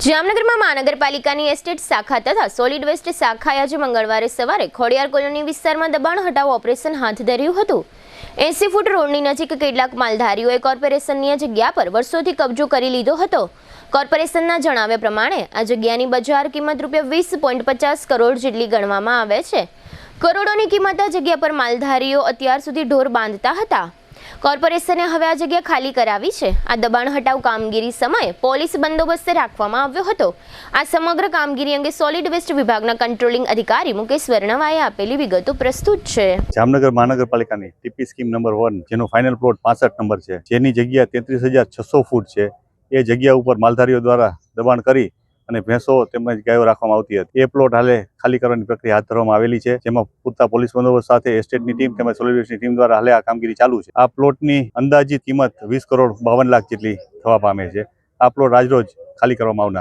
જામનગરમાં મહાનગરપાલિકાની એસ્ટેટ શાખા તથા સોલિડ વેસ્ટ શાખાએ આજે મંગળવારે સવારે ખોડિયાર કોલોની વિસ્તારમાં દબાણ હટાવો ઓપરેશન હાથ ધર્યું હતું। 80 ફૂટ રોડની નજીક કેટલાક માલધારીઓએ કોર્પોરેશનની જગ્યા પર વર્ષોથી કબજો કરી લીધો હતો। કોર્પોરેશનના જણાવ્યા પ્રમાણે આ જગ્યાની બજાર કિંમત ₹20.50 કરોડ જેટલી ગણવામાં આવે છે। કરોડોની કિંમત આ જગ્યા પર માલધારીઓ અત્યાર સુધી ઢોર બાંધતા હતા। કોર્પોરેશને હવે આ જગ્યા ખાલી કરાવી છે। આ દબાણ હટાવ કામગીરી સમયે પોલીસ બંદોબસ્ત રાખવામાં આવ્યો હતો। આ સમગ્ર કામગીરી અંગે સોલિડ વેસ્ટ વિભાગના કંટ્રોલિંગ અધિકારી મુકેશ વર્ણવાએ આપેલી વિગતો પ્રસ્તુત છે। જામનગર મહાનગરપાલિકાની ટીપી સ્કીમ નંબર 1 જેનો ફાઇનલ પ્લોટ 65 નંબર છે, જેની જગ્યા 33,600 ફૂટ છે, એ જગ્યા ઉપર માલધારીઓ દ્વારા દબાણ કરી અને ભેંસો તેમજ ગાયો રાખવામાં આવતી હતી। એ પ્લોટ હાલે ખાલી કરવાની પ્રક્રિયા હાથ ધરવામાં આવેલી છે, જેમાં પૂરતા પોલીસ બંદોબસ્ત સાથે એસ્ટેટની ટીમ તેમજ સોલિડ વેસ્ટની ટીમ દ્વારા હાલે આ કામગીરી ચાલુ છે। આ પ્લોટની અંદાજિત કિંમત 20 કરોડ 52 લાખ જેટલી થવા પામે છે। આ પ્લોટ આજરોજ ખાલી કરવામાં આવનાર